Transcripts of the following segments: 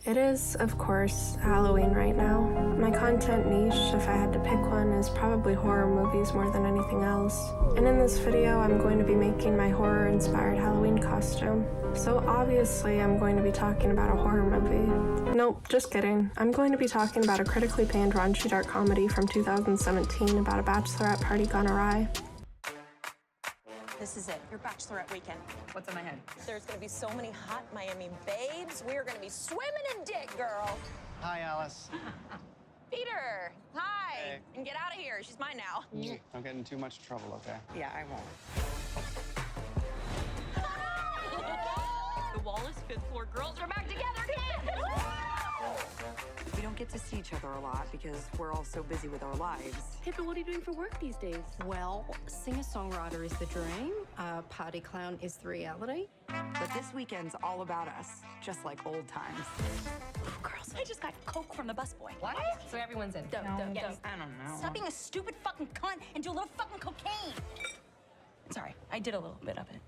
It is, of course, Halloween right now. My content niche, if I had to pick one, is probably horror movies more than anything else. And in this video, I'm going to be making my horror-inspired Halloween costume. So obviously, I'm going to be talking about a horror movie. Nope, just kidding. I'm going to be talking about a critically panned raunchy dark comedy from 2017 about a bachelorette party gone awry. This is it, your bachelorette weekend. What's in my head? There's gonna be so many hot Miami babes. We are gonna be swimming in dick, girl. Hi, Alice. Peter, hi. Hey. And get out of here, she's mine now. Don't get in too much trouble, okay? Yeah, I won't. The Wallace fifth floor girls are back together again. We don't get to see each other a lot because we're all so busy with our lives. Hey, but what are you doing for work these days? Well, singer-songwriter is the dream, party clown is the reality. But this weekend's all about us, just like old times. Girls, I just got coke from the busboy. What? So everyone's in. Don't. Yes. I don't know. Stop being a stupid fucking cunt and do a little fucking cocaine. Sorry, I did a little bit of it.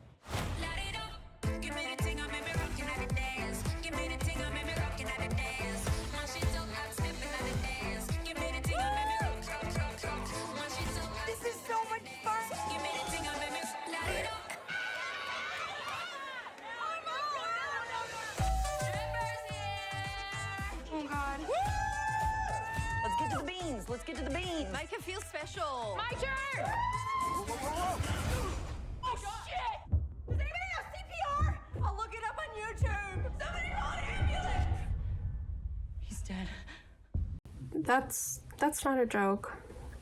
This is so much fun. Oh, God. Let's get to the beans. Let's get to the beans. Make it feel special. My turn. Oh, shit! Does anybody have CPR? I'll look it up on YouTube. Somebody call an ambulance! He's dead. That's not a joke.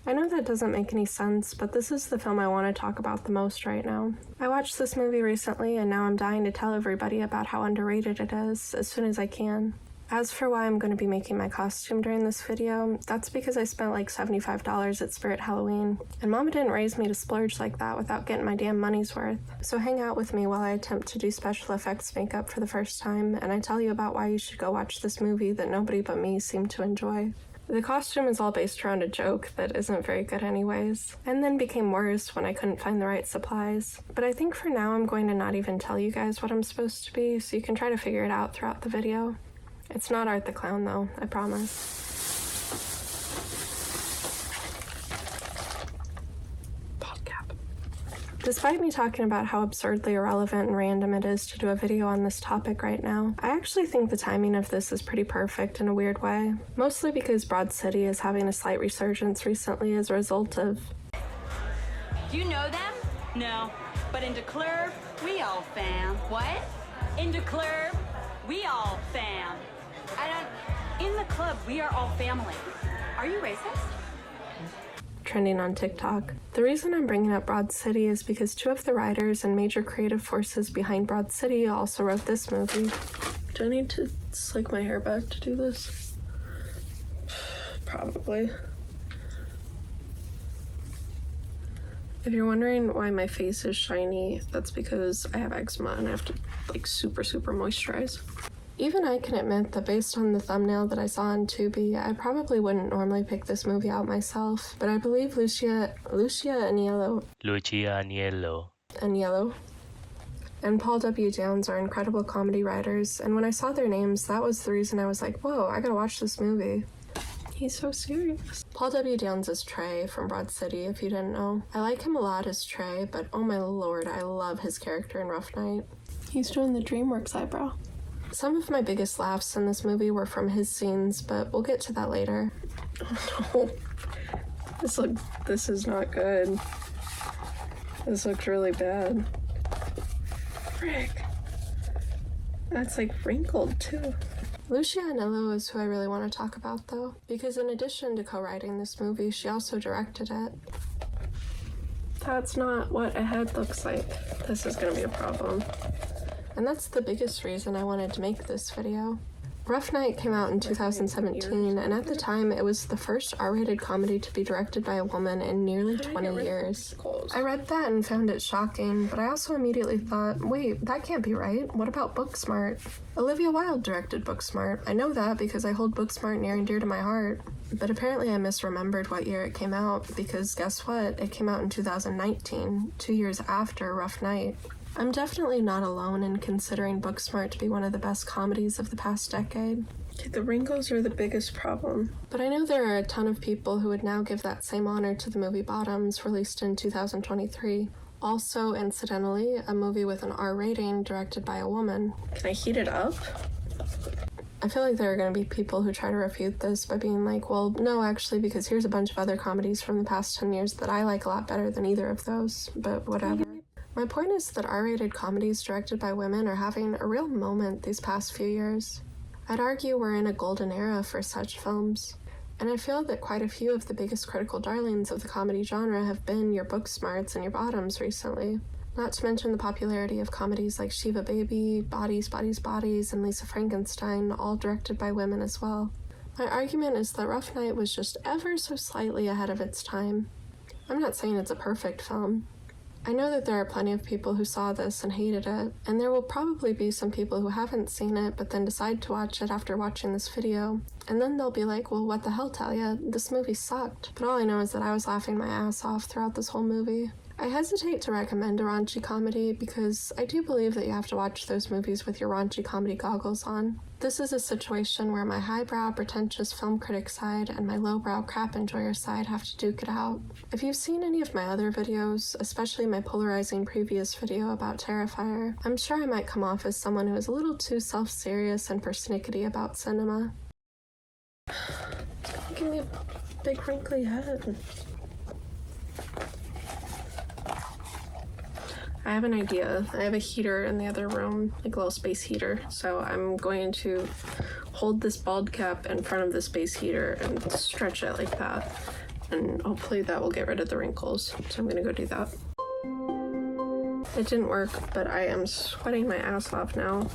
I know that doesn't make any sense, but this is the film I want to talk about the most right now. I watched this movie recently, and now I'm dying to tell everybody about how underrated it is as soon as I can. As for why I'm going to be making my costume during this video, that's because I spent like $75 at Spirit Halloween, and Mama didn't raise me to splurge like that without getting my damn money's worth. So hang out with me while I attempt to do special effects makeup for the first time, and I tell you about why you should go watch this movie that nobody but me seemed to enjoy. The costume is all based around a joke that isn't very good anyways, and then became worse when I couldn't find the right supplies. But I think for now I'm going to not even tell you guys what I'm supposed to be, so you can try to figure it out throughout the video. It's not Art the Clown though, I promise. Despite me talking about how absurdly irrelevant and random it is to do a video on this topic right now, I actually think the timing of this is pretty perfect in a weird way. Mostly because Broad City is having a slight resurgence recently as a result of... Do you know them? No. But in the club, we all fam. What? In the club, we all fam. In the club, we are all family. Are you racist? Trending on TikTok. The reason I'm bringing up Broad City is because two of the writers and major creative forces behind Broad City also wrote this movie. Do I need to slick my hair back to do this? Probably. If you're wondering why my face is shiny, that's because I have eczema and I have to like super moisturize. Even I can admit that based on the thumbnail that I saw on Tubi, I probably wouldn't normally pick this movie out myself, but I believe Lucia Aniello and Paul W. Downs are incredible comedy writers, and when I saw their names, that was the reason I was like, whoa, I gotta watch this movie. He's so serious. Paul W. Downs is Trey from Broad City, if you didn't know. I like him a lot as Trey, but oh my lord, I love his character in Rough Night. He's doing the DreamWorks eyebrow. Some of my biggest laughs in this movie were from his scenes, but we'll get to that later. Oh no. This is not good. This looks really bad. Frick. That's like wrinkled too. Lucia Aniello is who I really want to talk about though, because in addition to co-writing this movie, she also directed it. That's not what a head looks like. This is gonna be a problem. And that's the biggest reason I wanted to make this video. Rough Night came out in 2017, and at the time, it was the first R-rated comedy to be directed by a woman in nearly 20 years. I read that and found it shocking, but I also immediately thought, wait, that can't be right. What about Booksmart? Olivia Wilde directed Booksmart. I know that because I hold Booksmart near and dear to my heart. But apparently I misremembered what year it came out, because guess what? It came out in 2019, 2 years after Rough Night. I'm definitely not alone in considering Booksmart to be one of the best comedies of the past decade. Okay, the wrinkles are the biggest problem. But I know there are a ton of people who would now give that same honor to the movie Bottoms, released in 2023. Also, incidentally, a movie with an R rating directed by a woman. Can I heat it up? I feel like there are going to be people who try to refute this by being like, well, no, actually, because here's a bunch of other comedies from the past 10 years that I like a lot better than either of those, but whatever. My point is that R-rated comedies directed by women are having a real moment these past few years. I'd argue we're in a golden era for such films, and I feel that quite a few of the biggest critical darlings of the comedy genre have been your Booksmarts and your Bottoms recently. Not to mention the popularity of comedies like Shiva Baby, Bodies, Bodies, Bodies, and Lisa Frankenstein, all directed by women as well. My argument is that Rough Night was just ever so slightly ahead of its time. I'm not saying it's a perfect film. I know that there are plenty of people who saw this and hated it, and there will probably be some people who haven't seen it but then decide to watch it after watching this video, and then they'll be like, well, what the hell, Talia? This movie sucked. But all I know is that I was laughing my ass off throughout this whole movie. I hesitate to recommend a raunchy comedy because I do believe that you have to watch those movies with your raunchy comedy goggles on. This is a situation where my highbrow, pretentious film critic side and my lowbrow crap enjoyer side have to duke it out. If you've seen any of my other videos, especially my polarizing previous video about Terrifier, I'm sure I might come off as someone who is a little too self-serious and persnickety about cinema. Give me a big wrinkly head. I have an idea. I have a heater in the other room, like a little space heater. So I'm going to hold this bald cap in front of the space heater and stretch it like that. And hopefully that will get rid of the wrinkles. So I'm gonna go do that. It didn't work, but I am sweating my ass off now.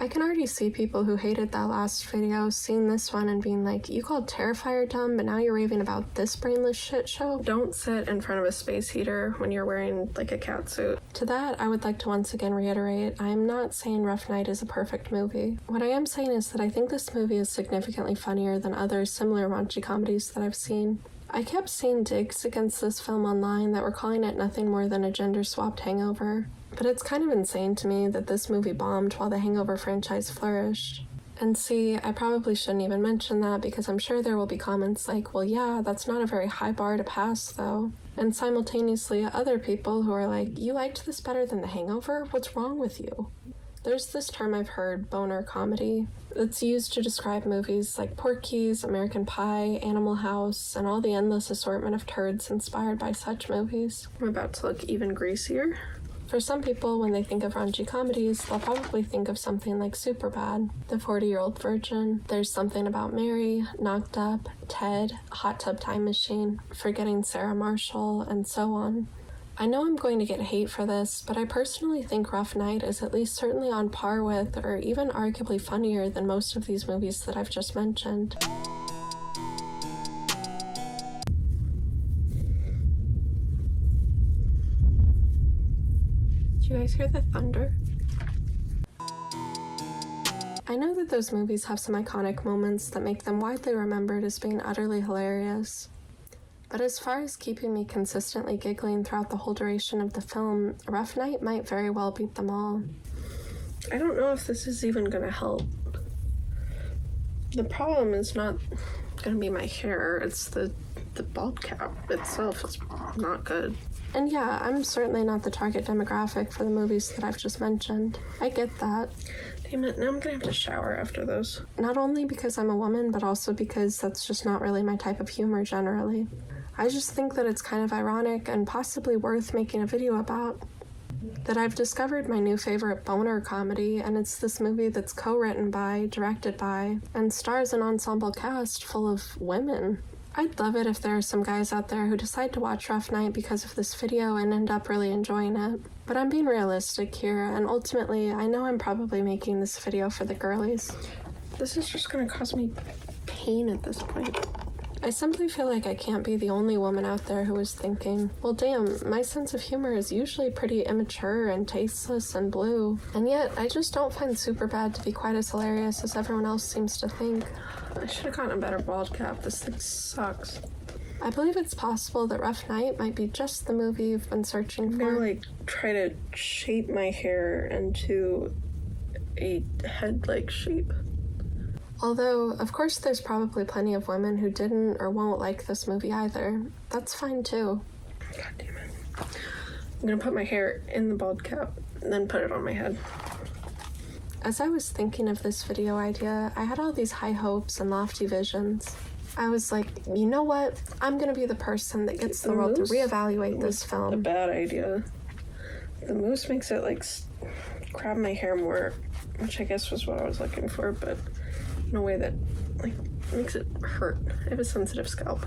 I can already see people who hated that last video seeing this one and being like, you called Terrifier dumb, but now you're raving about this brainless shit show? Don't sit in front of a space heater when you're wearing like a catsuit. To that, I would like to once again reiterate, I am not saying Rough Night is a perfect movie. What I am saying is that I think this movie is significantly funnier than other similar raunchy comedies that I've seen. I kept seeing digs against this film online that were calling it nothing more than a gender-swapped hangover. But it's kind of insane to me that this movie bombed while the Hangover franchise flourished. And see, I probably shouldn't even mention that because I'm sure there will be comments like, well, yeah, that's not a very high bar to pass, though. And simultaneously, other people who are like, you liked this better than The Hangover? What's wrong with you? There's this term I've heard, boner comedy, that's used to describe movies like Porky's, American Pie, Animal House, and all the endless assortment of turds inspired by such movies. I'm about to look even greasier. For some people, when they think of raunchy comedies, they'll probably think of something like Superbad, The 40-Year-Old Virgin, There's Something About Mary, Knocked Up, Ted, Hot Tub Time Machine, Forgetting Sarah Marshall, and so on. I know I'm going to get hate for this, but I personally think Rough Night is at least certainly on par with, or even arguably funnier than most of these movies that I've just mentioned. Do you guys hear the thunder? I know that those movies have some iconic moments that make them widely remembered as being utterly hilarious. But as far as keeping me consistently giggling throughout the whole duration of the film, Rough Night might very well beat them all. I don't know if this is even gonna help. The problem is not gonna be my hair, it's the bald cap itself is not good. And yeah, I'm certainly not the target demographic for the movies that I've just mentioned. I get that. Damn it, now I'm gonna have to shower after those. Not only because I'm a woman, but also because that's just not really my type of humor generally. I just think that it's kind of ironic and possibly worth making a video about. That I've discovered my new favorite boner comedy, and it's this movie that's co-written by, directed by, and stars an ensemble cast full of women. I'd love it if there are some guys out there who decide to watch Rough Night because of this video and end up really enjoying it. But I'm being realistic here, and ultimately, I know I'm probably making this video for the girlies. This is just gonna cause me pain at this point. I simply feel like I can't be the only woman out there who is thinking, well damn, my sense of humor is usually pretty immature and tasteless and blue, and yet I just don't find Superbad to be quite as hilarious as everyone else seems to think. I should have gotten a better bald cap, this thing sucks. I believe it's possible that Rough Night might be just the movie you've been searching for. I'm gonna, try to shape my hair into a head-like shape. Although, of course, there's probably plenty of women who didn't or won't like this movie either. That's fine, too. God damn it. I'm gonna put my hair in the bald cap and then put it on my head. As I was thinking of this video idea, I had all these high hopes and lofty visions. I was like, you know what? I'm gonna be the person that gets the world to reevaluate this film. A bad idea. The mousse makes it, grab my hair more, which I guess was what I was looking for, but in a way that, makes it hurt. I have a sensitive scalp.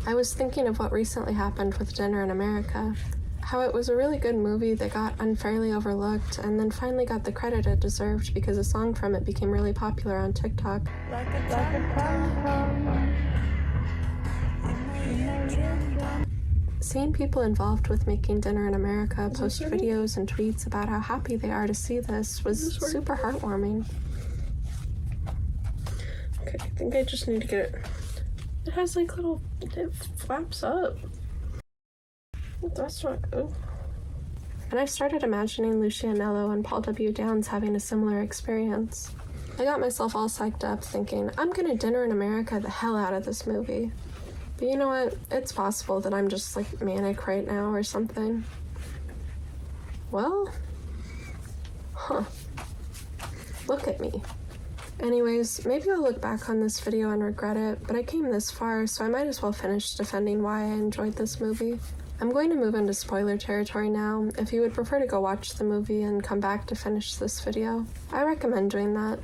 I was thinking of what recently happened with Dinner in America. How it was a really good movie that got unfairly overlooked and then finally got the credit it deserved because a song from it became really popular on TikTok. Seeing people involved with making Dinner in America post videos and tweets about how happy they are to see this was super heartwarming. Okay, I think I just need to get it. It has it flaps up. That's not good. And I started imagining Lucia Aniello and Paul W. Downs having a similar experience. I got myself all psyched up thinking, I'm gonna Dinner in America the hell out of this movie. But you know what? It's possible that I'm just manic right now or something. Well, look at me. Anyways, maybe I'll look back on this video and regret it, but I came this far, so I might as well finish defending why I enjoyed this movie. I'm going to move into spoiler territory now. If you would prefer to go watch the movie and come back to finish this video, I recommend doing that.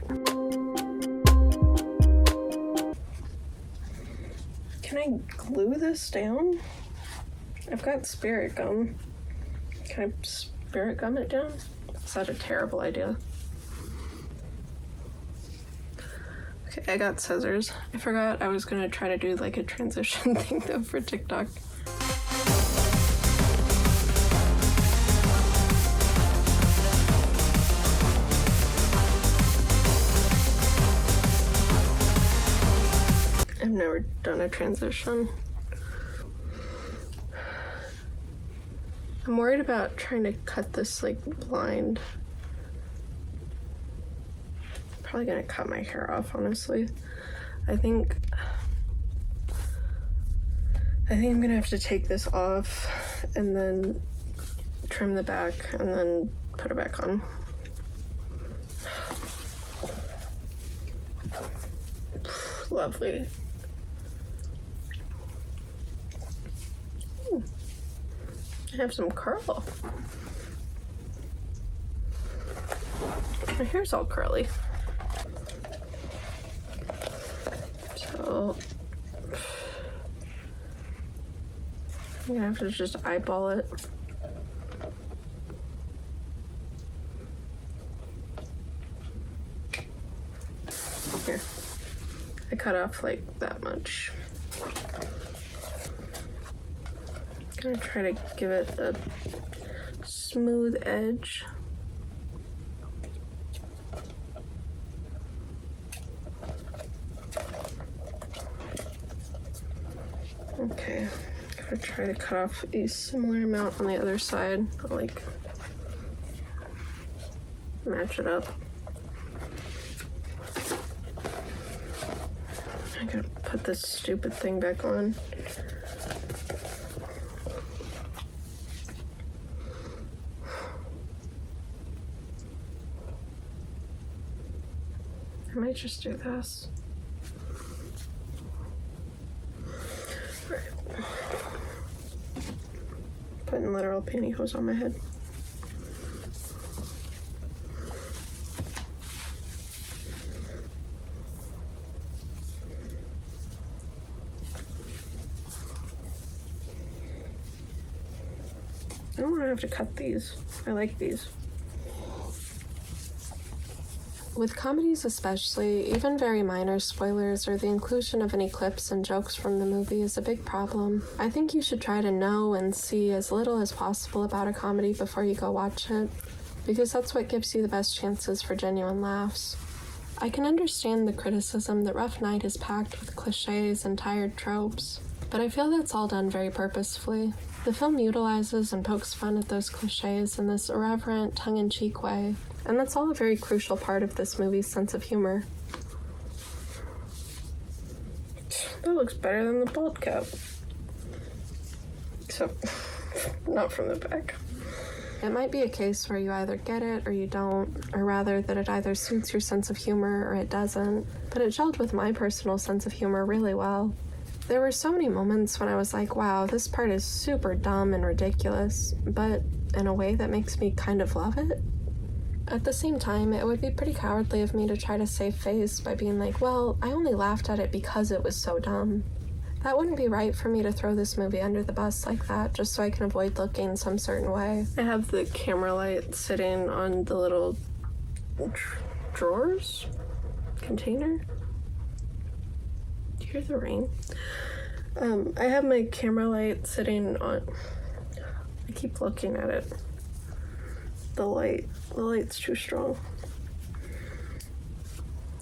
Can I glue this down? I've got spirit gum. Can I spirit gum it down? Is that a terrible idea? Okay, I got scissors. I forgot I was gonna try to do a transition thing though for TikTok. I've never done a transition. I'm worried about trying to cut this blind. Probably gonna cut my hair off, honestly. I think I'm gonna have to take this off and then trim the back and then put it back on. Lovely. Ooh. I have some curl. My hair's all curly. So I'm gonna have to just eyeball it. Here. I cut off that much. I'm gonna try to give it a smooth edge. Okay, I'm gonna try to cut off a similar amount on the other side. I'll match it up. I gotta put this stupid thing back on. I might just do this. Putting literal pantyhose on my head. I don't want to have to cut these. I like these. With comedies especially, even very minor spoilers or the inclusion of any clips and jokes from the movie is a big problem. I think you should try to know and see as little as possible about a comedy before you go watch it, because that's what gives you the best chances for genuine laughs. I can understand the criticism that Rough Night is packed with cliches and tired tropes, But I feel that's all done very purposefully. The film utilizes and pokes fun at those cliches in this irreverent, tongue-in-cheek way, and that's all a very crucial part of this movie's sense of humor. That looks better than the bald cap. Except, not from the back. It might be a case where you either get it or you don't, or rather that it either suits your sense of humor or it doesn't, but it gelled with my personal sense of humor really well. There were so many moments when I was like, wow, this part is super dumb and ridiculous, but in a way that makes me kind of love it. At the same time, it would be pretty cowardly of me to try to save face by being like, well, I only laughed at it because it was so dumb. That wouldn't be right for me to throw this movie under the bus like that, just so I can avoid looking some certain way. I have the camera light sitting on the little drawers? Container? Do you hear the rain? I have my camera light sitting on... I keep looking at it. The light's too strong.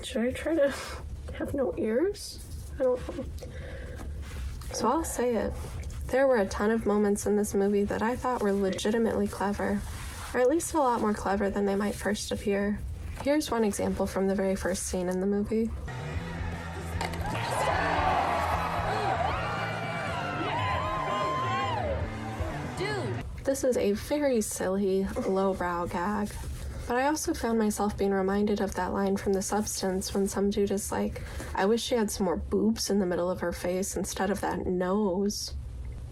Should I try to have no ears? I don't know. So I'll say it. There were a ton of moments in this movie that I thought were legitimately clever, or at least a lot more clever than they might first appear. Here's one example from the very first scene in the movie. This is a very silly, lowbrow gag, but I also found myself being reminded of that line from The Substance when some dude is like, I wish she had some more boobs in the middle of her face instead of that nose.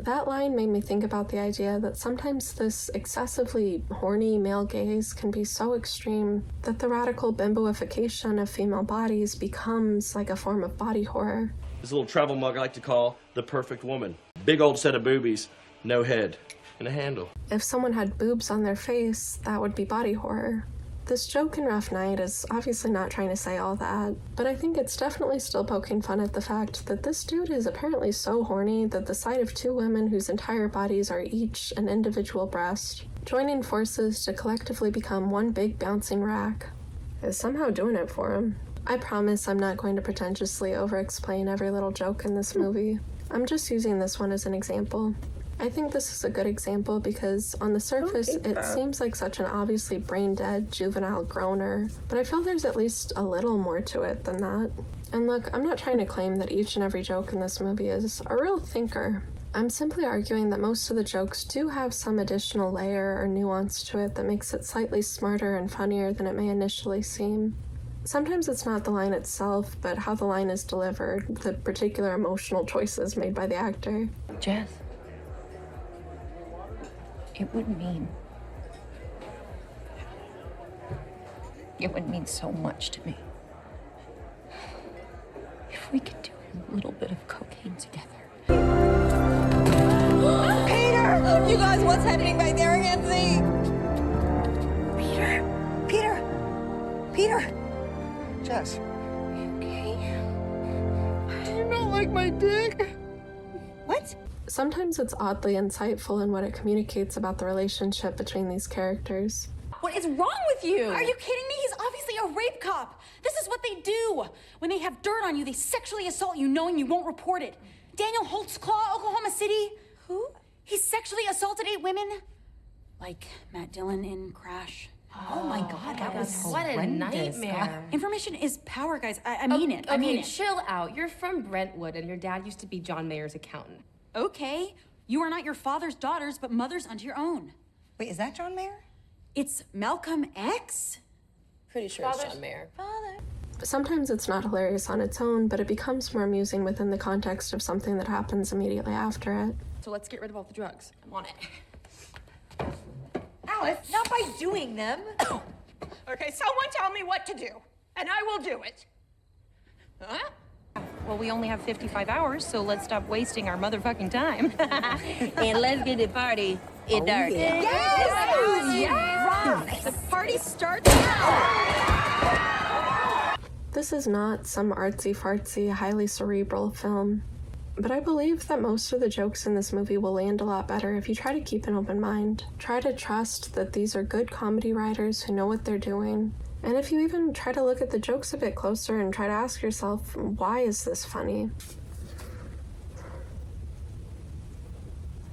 That line made me think about the idea that sometimes this excessively horny male gaze can be so extreme that the radical bimboification of female bodies becomes like a form of body horror. This little travel mug I like to call the perfect woman. Big old set of boobies, no head. And a handle. If someone had boobs on their face, that would be body horror. This joke in Rough Night is obviously not trying to say all that, but I think it's definitely still poking fun at the fact that this dude is apparently so horny that the sight of two women whose entire bodies are each an individual breast, joining forces to collectively become one big bouncing rack, is somehow doing it for him. I promise I'm not going to pretentiously over-explain every little joke in this movie. I'm just using this one as an example. I think this is a good example because, on the surface, it seems like such an obviously brain-dead, juvenile groaner, but I feel there's at least a little more to it than that. And look, I'm not trying to claim that each and every joke in this movie is a real thinker. I'm simply arguing that most of the jokes do have some additional layer or nuance to it that makes it slightly smarter and funnier than it may initially seem. Sometimes it's not the line itself, but how the line is delivered, the particular emotional choices made by the actor. Jess. It would mean so much to me if we could do a little bit of cocaine together. Peter! You guys, what's happening back there? I can't see. Peter! Jess. Okay. You don't like my dick? What? Sometimes it's oddly insightful in what it communicates about the relationship between these characters. What is wrong with you? Are you kidding me? He's obviously a rape cop. This is what they do. When they have dirt on you, they sexually assault you knowing you won't report it. Daniel Holtzclaw, Oklahoma City. Who? He sexually assaulted 8 women. Like Matt Dillon in Crash. Oh my God, that was What a nightmare. Information is power, guys. I mean it. Okay, I mean it. chill out. You're from Brentwood, and your dad used to be John Mayer's accountant. Okay. You are not your father's daughters, but mothers unto your own. Wait, is that John Mayer? It's Malcolm X? Pretty sure it's John Mayer. Sometimes it's not hilarious on its own, but it becomes more amusing within the context of something that happens immediately after it. So let's get rid of all the drugs. I'm on it. Alice, not by doing them. Okay, someone tell me what to do, and I will do it. Huh? Well, we only have 55 hours, so let's stop wasting our motherfucking time. And let's get the party dark. Yeah. Yes! The party starts now! This is not some artsy-fartsy, highly cerebral film, but I believe that most of the jokes in this movie will land a lot better if you try to keep an open mind. Try to trust that these are good comedy writers who know what they're doing. And if you even try to look at the jokes a bit closer and try to ask yourself, why is this funny?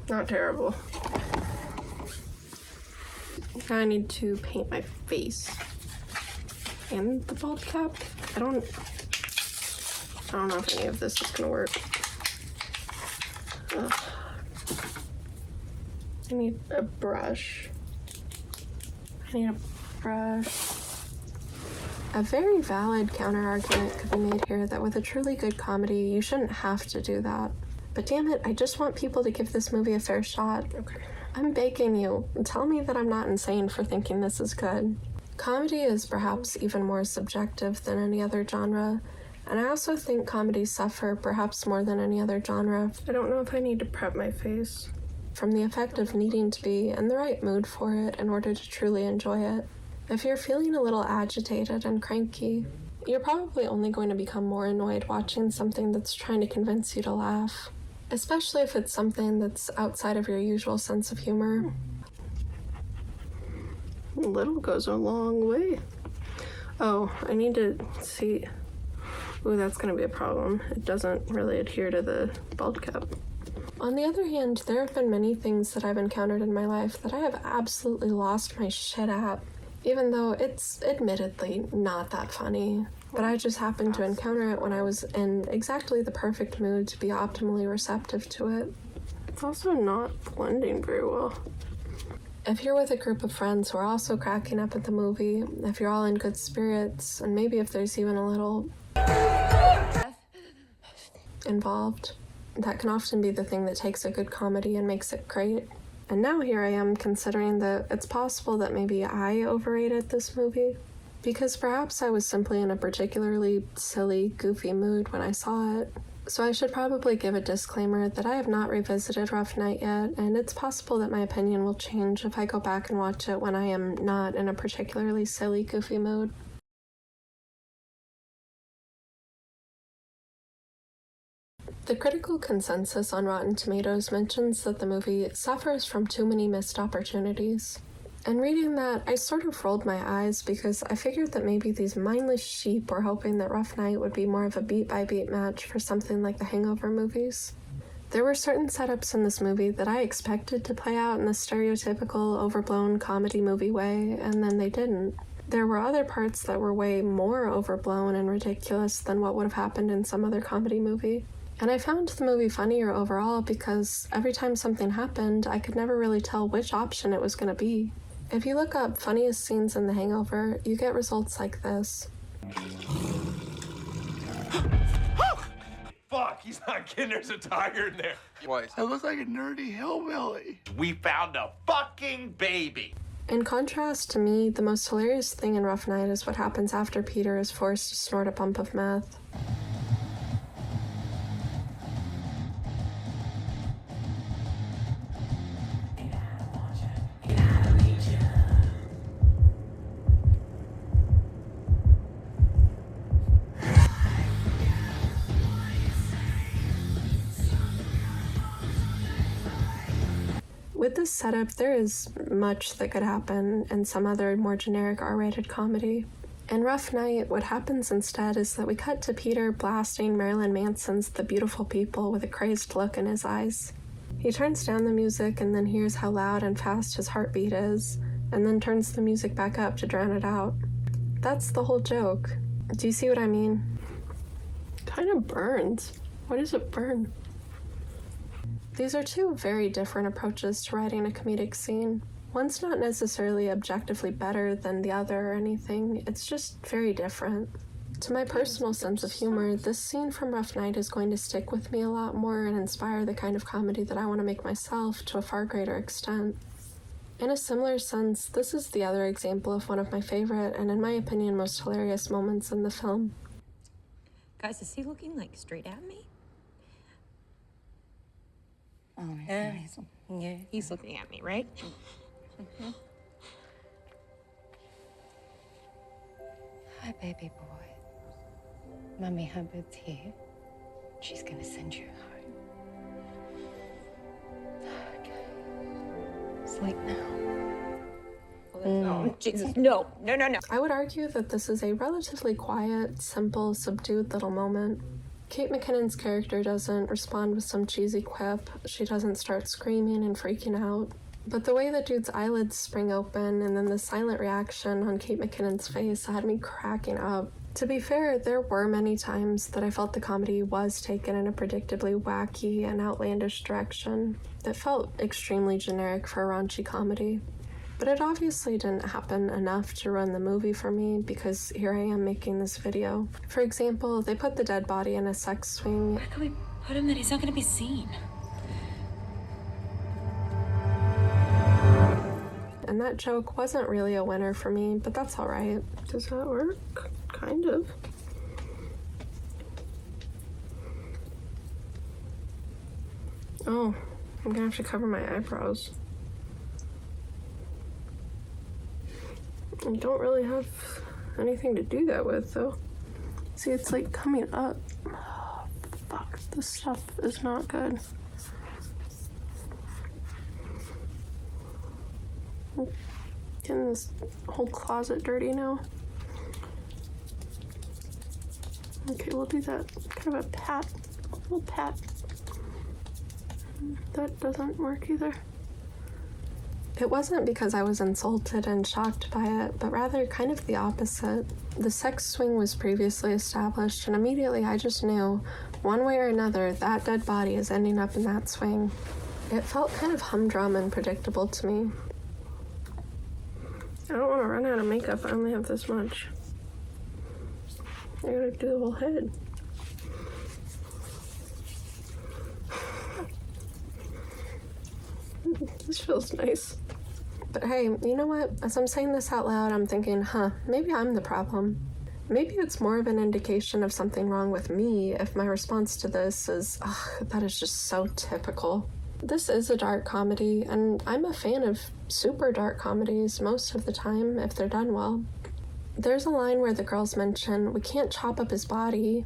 Not terrible. Now I need to paint my face. And the bald cap. I don't know if any of this is gonna work. Ugh. I need a brush. A very valid counter-argument could be made here that with a truly good comedy, you shouldn't have to do that. But damn it, I just want people to give this movie a fair shot. Okay. I'm begging you, tell me that I'm not insane for thinking this is good. Comedy is perhaps even more subjective than any other genre, and I also think comedies suffer perhaps more than any other genre. I don't know if I need to prep my face. From the effect of needing to be in the right mood for it in order to truly enjoy it. If you're feeling a little agitated and cranky, you're probably only going to become more annoyed watching something that's trying to convince you to laugh, especially if it's something that's outside of your usual sense of humor. A little goes a long way. Oh, I need to see. Ooh, that's gonna be a problem. It doesn't really adhere to the bald cap. On the other hand, there have been many things that I've encountered in my life that I have absolutely lost my shit at, even though it's admittedly not that funny. But I just happened to encounter it when I was in exactly the perfect mood to be optimally receptive to it. It's also not blending very well. If you're with a group of friends who are also cracking up at the movie, if you're all in good spirits, and maybe if there's even a little involved, that can often be the thing that takes a good comedy and makes it great. And now here I am considering that it's possible that maybe I overrated this movie, because perhaps I was simply in a particularly silly, goofy mood when I saw it. So I should probably give a disclaimer that I have not revisited Rough Night yet, and it's possible that my opinion will change if I go back and watch it when I am not in a particularly silly, goofy mood. The critical consensus on Rotten Tomatoes mentions that the movie suffers from too many missed opportunities. And reading that, I sort of rolled my eyes because I figured that maybe these mindless sheep were hoping that Rough Night would be more of a beat-by-beat match for something like the Hangover movies. There were certain setups in this movie that I expected to play out in the stereotypical, overblown comedy movie way, and then they didn't. There were other parts that were way more overblown and ridiculous than what would have happened in some other comedy movie. And I found the movie funnier overall because every time something happened, I could never really tell which option it was going to be. If you look up funniest scenes in The Hangover, you get results like this. Fuck, he's not kidding, there's a tiger in there. What? I look like a nerdy hillbilly. We found a fucking baby. In contrast to me, the most hilarious thing in Rough Night is what happens after Peter is forced to snort a bump of meth. With this setup, there is much that could happen in some other more generic R-rated comedy. In Rough Night, what happens instead is that we cut to Peter blasting Marilyn Manson's The Beautiful People with a crazed look in his eyes. He turns down the music and then hears how loud and fast his heartbeat is, and then turns the music back up to drown it out. That's the whole joke. Do you see what I mean? Kind of burns. Why does it burn? These are two very different approaches to writing a comedic scene. One's not necessarily objectively better than the other or anything, it's just very different. To my personal sense of humor, this scene from Rough Night is going to stick with me a lot more and inspire the kind of comedy that I want to make myself to a far greater extent. In a similar sense, this is the other example of one of my favorite and, in my opinion, most hilarious moments in the film. Guys, is he looking like straight at me? Oh, Yeah, he's looking at me, right? Mm-hmm. Hi, baby boy. Mummy Hubbard's here. She's gonna send you home. Okay. Sleep now. Oh, Jesus, no. I would argue that this is a relatively quiet, simple, subdued little moment. Kate McKinnon's character doesn't respond with some cheesy quip. She doesn't start screaming and freaking out. But the way that dude's eyelids spring open and then the silent reaction on Kate McKinnon's face had me cracking up. To be fair, there were many times that I felt the comedy was taken in a predictably wacky and outlandish direction that felt extremely generic for a raunchy comedy. But it obviously didn't happen enough to ruin the movie for me, because here I am making this video. For example, they put the dead body in a sex swing. Where can we put him that he's not going to be seen? And that joke wasn't really a winner for me, but that's alright. Does that work? Kind of. Oh, I'm gonna have to cover my eyebrows. I don't really have anything to do that with, though. See, it's like coming up. Oh, fuck, this stuff is not good. I'm getting this whole closet dirty now. Okay, we'll do that. Kind of a pat. A little pat. That doesn't work either. It wasn't because I was insulted and shocked by it, but rather kind of the opposite. The sex swing was previously established, and immediately I just knew, one way or another, that dead body is ending up in that swing. It felt kind of humdrum and predictable to me. I don't want to run out of makeup. I only have this much. I gotta do the whole head. This feels nice. But hey, you know what? As I'm saying this out loud, I'm thinking, maybe I'm the problem. Maybe it's more of an indication of something wrong with me if my response to this is, that is just so typical. This is a dark comedy, and I'm a fan of super dark comedies most of the time if they're done well. There's a line where the girls mention, "We can't chop up his body,"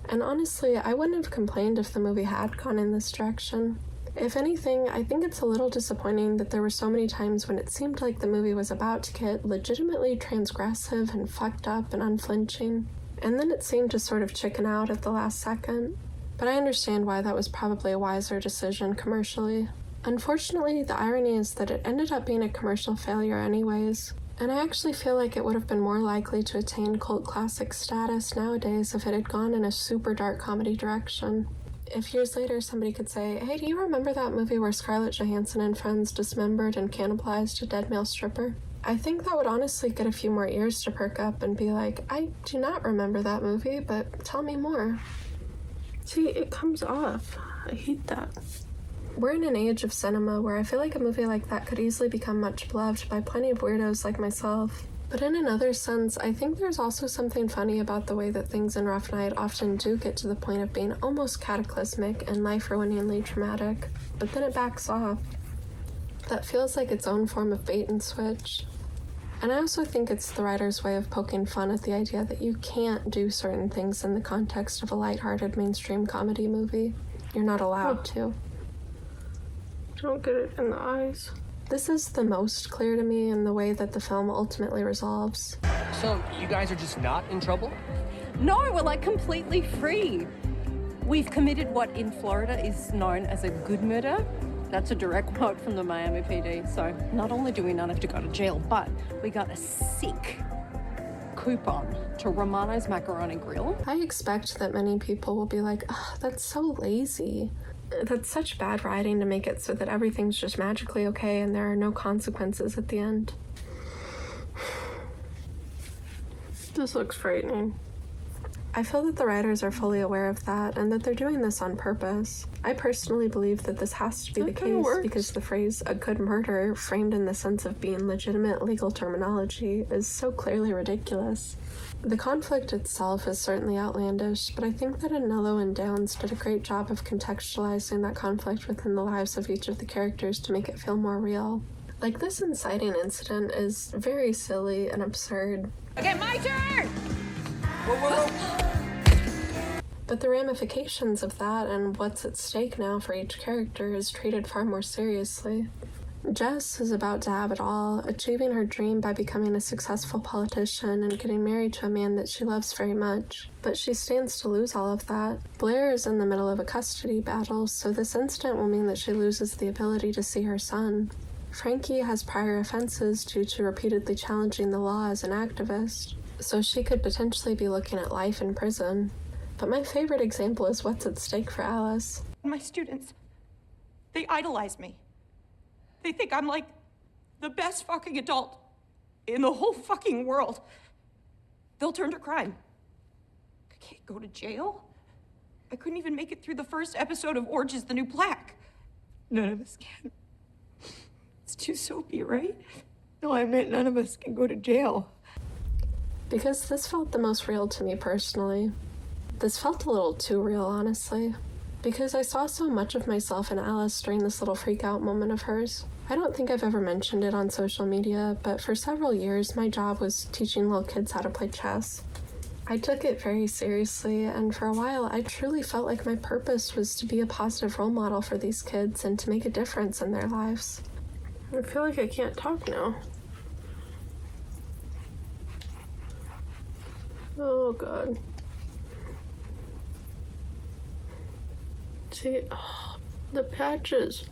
and honestly, I wouldn't have complained if the movie had gone in this direction. If anything, I think it's a little disappointing that there were so many times when it seemed like the movie was about to get legitimately transgressive and fucked up and unflinching, and then it seemed to sort of chicken out at the last second. But I understand why that was probably a wiser decision commercially. Unfortunately, the irony is that it ended up being a commercial failure anyways, and I actually feel like it would have been more likely to attain cult classic status nowadays if it had gone in a super dark comedy direction. If years later somebody could say, "Hey, do you remember that movie where Scarlett Johansson and friends dismembered and cannibalized a dead male stripper?" I think that would honestly get a few more ears to perk up and be like, "I do not remember that movie, but tell me more." See, it comes off. I hate that. We're in an age of cinema where I feel like a movie like that could easily become much beloved by plenty of weirdos like myself. But in another sense, I think there's also something funny about the way that things in Rough Night often do get to the point of being almost cataclysmic and life-ruiningly traumatic, but then it backs off. That feels like its own form of bait and switch. And I also think it's the writer's way of poking fun at the idea that you can't do certain things in the context of a lighthearted mainstream comedy movie. You're not allowed to. Don't get it in the eyes. This is the most clear to me in the way that the film ultimately resolves. So, you guys are just not in trouble? No, we're like completely free. We've committed what in Florida is known as a good murder. That's a direct quote from the Miami PD. So not only do we not have to go to jail, but we got a sick coupon to Romano's Macaroni Grill. I expect that many people will be like, that's so lazy. That's such bad writing to make it so that everything's just magically okay and there are no consequences at the end. This looks frightening. I feel that the writers are fully aware of that and that they're doing this on purpose. I personally believe that this has to be the case because the phrase "a good murder," framed in the sense of being legitimate legal terminology, is so clearly ridiculous. The conflict itself is certainly outlandish, but I think that Aniello and Downs did a great job of contextualizing that conflict within the lives of each of the characters to make it feel more real. Like, this inciting incident is very silly and absurd. Okay, my turn! But the ramifications of that and what's at stake now for each character is treated far more seriously. Jess is about to have it all, achieving her dream by becoming a successful politician and getting married to a man that she loves very much. But she stands to lose all of that. Blair is in the middle of a custody battle, so this incident will mean that she loses the ability to see her son. Frankie has prior offenses due to repeatedly challenging the law as an activist, so she could potentially be looking at life in prison. But my favorite example is what's at stake for Alice. My students, they idolize me. They think I'm like the best fucking adult in the whole fucking world. They'll turn to crime. I can't go to jail. I couldn't even make it through the first episode of Orange is the New Black. None of us can. It's too soapy, right? No, I meant none of us can go to jail. Because this felt the most real to me personally. This felt a little too real, honestly. Because I saw so much of myself in Alice during this little freak-out moment of hers. I don't think I've ever mentioned it on social media, but for several years, my job was teaching little kids how to play chess. I took it very seriously, and for a while, I truly felt like my purpose was to be a positive role model for these kids and to make a difference in their lives. I feel like I can't talk now. Oh, God. See, the patches.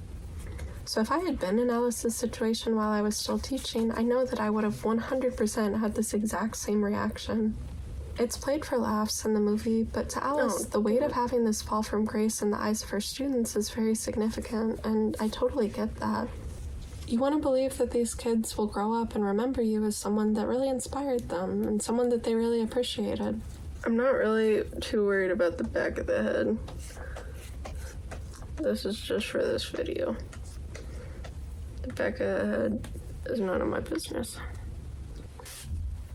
So if I had been in Alice's situation while I was still teaching, I know that I would have 100% had this exact same reaction. It's played for laughs in the movie, but to Alice, the weight of having this fall from grace in the eyes of her students is very significant, and I totally get that. You want to believe that these kids will grow up and remember you as someone that really inspired them, and someone that they really appreciated. I'm not really too worried about the back of the head. This is just for this video. The back of the head is none of my business.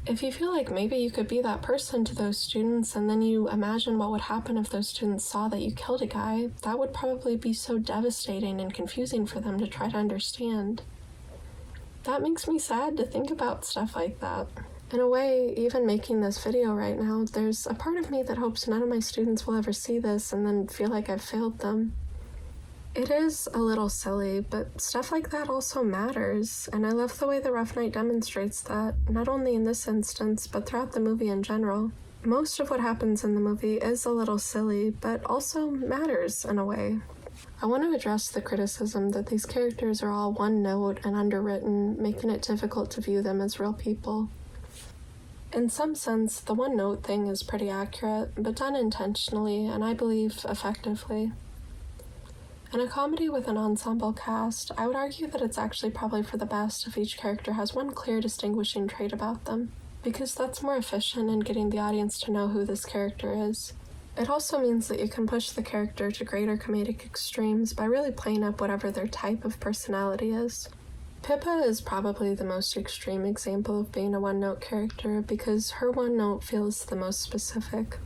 If you feel like maybe you could be that person to those students and then you imagine what would happen if those students saw that you killed a guy, that would probably be so devastating and confusing for them to try to understand. That makes me sad to think about stuff like that. In a way, even making this video right now, there's a part of me that hopes none of my students will ever see this and then feel like I've failed them. It is a little silly, but stuff like that also matters, and I love the way The Rough Night demonstrates that, not only in this instance, but throughout the movie in general. Most of what happens in the movie is a little silly, but also matters in a way. I want to address the criticism that these characters are all one note and underwritten, making it difficult to view them as real people. In some sense, the one note thing is pretty accurate, but done intentionally, and I believe effectively. In a comedy with an ensemble cast, I would argue that it's actually probably for the best if each character has one clear distinguishing trait about them, because that's more efficient in getting the audience to know who this character is. It also means that you can push the character to greater comedic extremes by really playing up whatever their type of personality is. Pippa is probably the most extreme example of being a one-note character because her one note feels the most specific.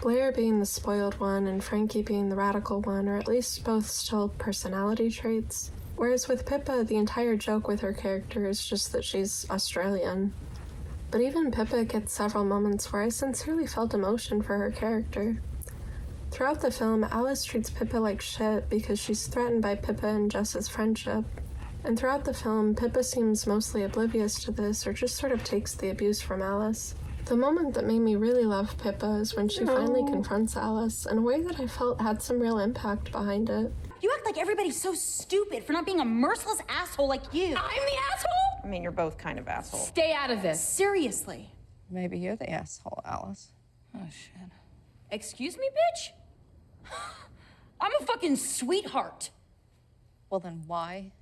Blair being the spoiled one and Frankie being the radical one are at least both still personality traits, whereas with Pippa, the entire joke with her character is just that she's Australian. But even Pippa gets several moments where I sincerely felt emotion for her character. Throughout the film, Alice treats Pippa like shit because she's threatened by Pippa and Jess's friendship. And throughout the film, Pippa seems mostly oblivious to this or just sort of takes the abuse from Alice. The moment that made me really love Pippa is when she finally confronts Alice in a way that I felt had some real impact behind it. You act like everybody's so stupid for not being a merciless asshole like you. I'm the asshole? I mean, you're both kind of assholes. Stay out of this. Seriously. Maybe you're the asshole, Alice. Oh, shit. Excuse me, bitch? I'm a fucking sweetheart. Well, then why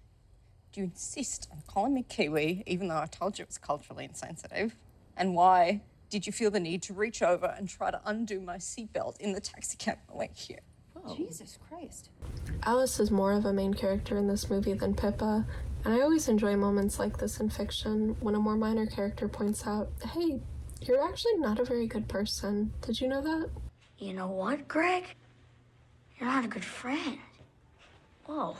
do you insist on calling me Kiwi, even though I told you it was culturally insensitive? And why did you feel the need to reach over and try to undo my seatbelt in the taxi cab on the way here? Whoa. Jesus Christ. Alice is more of a main character in this movie than Pippa, and I always enjoy moments like this in fiction when a more minor character points out, hey, you're actually not a very good person. Did you know that? You know what, Greg? You're not a good friend. Whoa.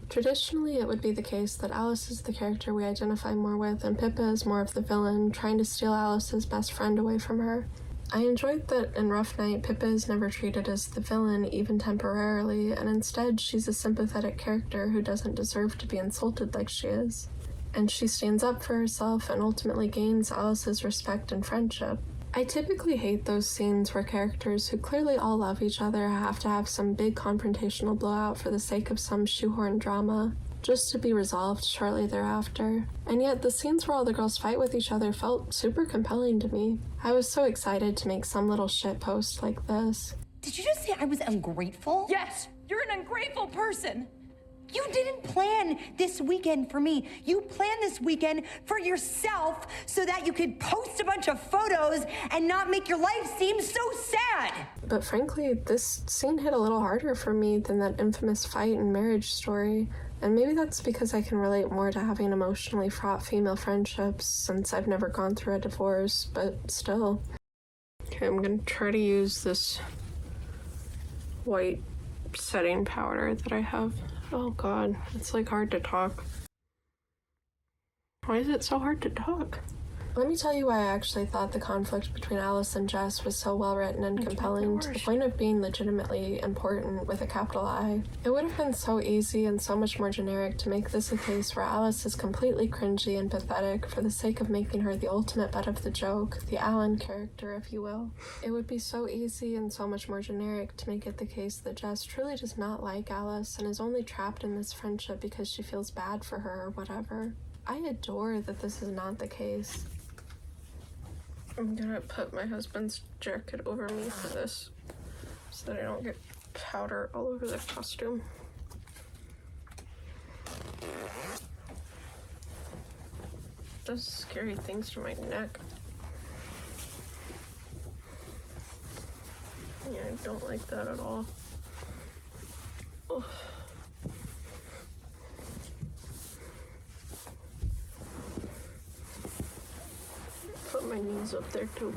Traditionally, it would be the case that Alice is the character we identify more with, and Pippa is more of the villain, trying to steal Alice's best friend away from her. I enjoyed that in Rough Night, Pippa is never treated as the villain, even temporarily, and instead she's a sympathetic character who doesn't deserve to be insulted like she is. And she stands up for herself and ultimately gains Alice's respect and friendship. I typically hate those scenes where characters who clearly all love each other have to have some big confrontational blowout for the sake of some shoehorned drama, just to be resolved shortly thereafter. And yet, the scenes where all the girls fight with each other felt super compelling to me. I was so excited to make some little shit post like this. Did you just say I was ungrateful? Yes, you're an ungrateful person. You didn't plan this weekend for me. You planned this weekend for yourself so that you could post a bunch of photos and not make your life seem so sad. But frankly, this scene hit a little harder for me than that infamous fight and marriage story. And maybe that's because I can relate more to having emotionally fraught female friendships since I've never gone through a divorce, but still. Okay, I'm gonna try to use this white setting powder that I have. Oh god, it's like hard to talk. Why is it so hard to talk? Let me tell you why I actually thought the conflict between Alice and Jess was so well written and compelling, to the point of being legitimately important with a capital I. It would have been so easy and so much more generic to make this a case where Alice is completely cringy and pathetic for the sake of making her the ultimate butt of the joke, the Alan character, if you will. It would be so easy and so much more generic to make it the case that Jess truly does not like Alice and is only trapped in this friendship because she feels bad for her or whatever. I adore that this is not the case. I'm gonna put my husband's jacket over me for this so that I don't get powder all over the costume. Does scary things to my neck. Yeah, I don't like that at all. Ugh. Put my knees up there too.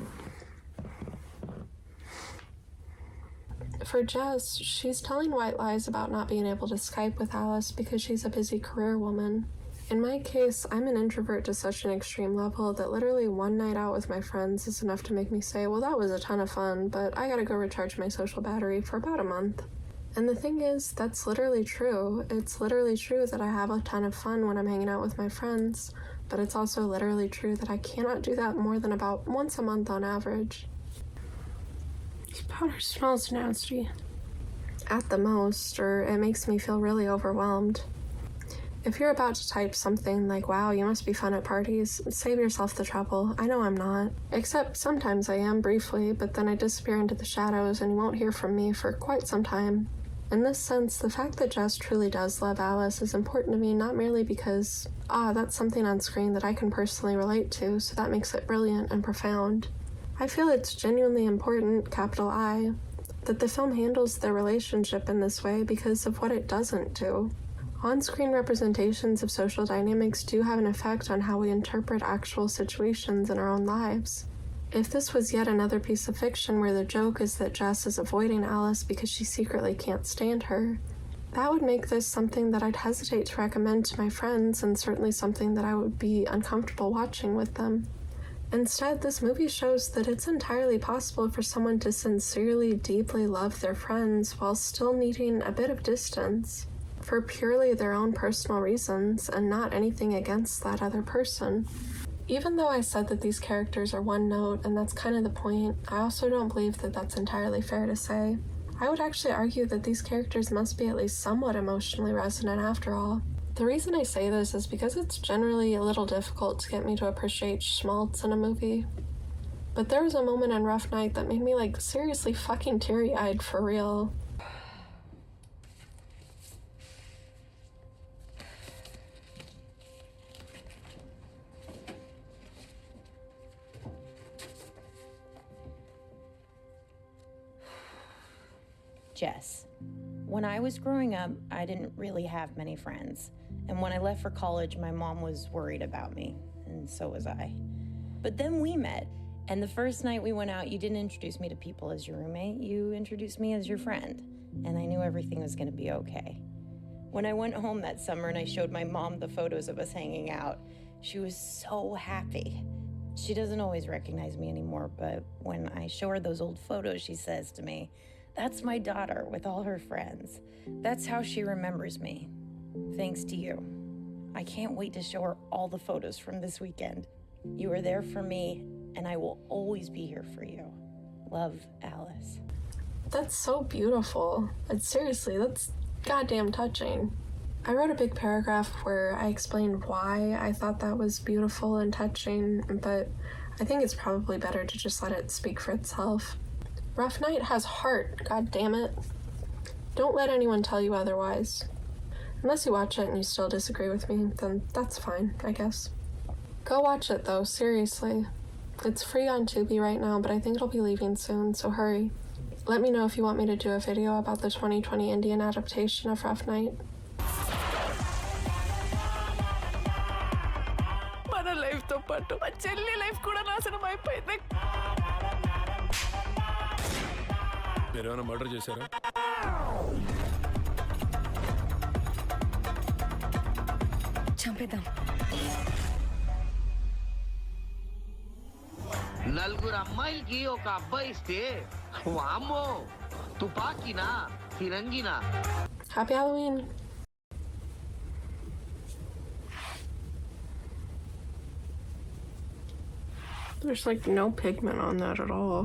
For Jess, she's telling white lies about not being able to Skype with Alice because she's a busy career woman. In my case, I'm an introvert to such an extreme level that literally one night out with my friends is enough to make me say, well, that was a ton of fun, but I gotta go recharge my social battery for about a month. And the thing is, that's literally true. It's literally true that I have a ton of fun when I'm hanging out with my friends, but it's also literally true that I cannot do that more than about once a month on average. This powder smells nasty. At the most, or it makes me feel really overwhelmed. If you're about to type something like, wow, you must be fun at parties, save yourself the trouble. I know I'm not. Except sometimes I am briefly, but then I disappear into the shadows and you won't hear from me for quite some time. In this sense, the fact that Jess truly does love Alice is important to me not merely because, that's something on screen that I can personally relate to, so that makes it brilliant and profound. I feel it's genuinely important, capital I, that the film handles their relationship in this way because of what it doesn't do. On-screen representations of social dynamics do have an effect on how we interpret actual situations in our own lives. If this was yet another piece of fiction where the joke is that Jess is avoiding Alice because she secretly can't stand her, that would make this something that I'd hesitate to recommend to my friends and certainly something that I would be uncomfortable watching with them. Instead, this movie shows that it's entirely possible for someone to sincerely, deeply love their friends while still needing a bit of distance for purely their own personal reasons and not anything against that other person. Even though I said that these characters are one note, and that's kind of the point, I also don't believe that that's entirely fair to say. I would actually argue that these characters must be at least somewhat emotionally resonant after all. The reason I say this is because it's generally a little difficult to get me to appreciate schmaltz in a movie. But there was a moment in Rough Night that made me seriously fucking teary-eyed for real. Jess, when I was growing up, I didn't really have many friends. And when I left for college, my mom was worried about me, and so was I. But then we met, and the first night we went out, you didn't introduce me to people as your roommate, you introduced me as your friend, and I knew everything was gonna be okay. When I went home that summer and I showed my mom the photos of us hanging out, she was so happy. She doesn't always recognize me anymore, but when I show her those old photos, she says to me, "That's my daughter with all her friends." That's how she remembers me, thanks to you. I can't wait to show her all the photos from this weekend. You were there for me, and I will always be here for you. Love, Alice. That's so beautiful. Seriously, that's goddamn touching. I wrote a big paragraph where I explained why I thought that was beautiful and touching, but I think it's probably better to just let it speak for itself. Rough Night has heart, god damn it. Don't let anyone tell you otherwise. Unless you watch it and you still disagree with me, then that's fine, I guess. Go watch it though, seriously. It's free on Tubi right now, but I think it'll be leaving soon, so hurry. Let me know if you want me to do a video about the 2020 Indian adaptation of Rough Night. మన life తో పాటు మా చెల్లి life కూడా నాశనం అయిపోయింది. మీరేమైనా murder చేశారా? చంపేద్దాం. నలుగురు అమ్మాయిలకి ఒక అబ్బాయి ఇస్తే వామ్మో తుపాకీనా ఫిరంగినా. Happy Halloween! There's like no pigment on that at all.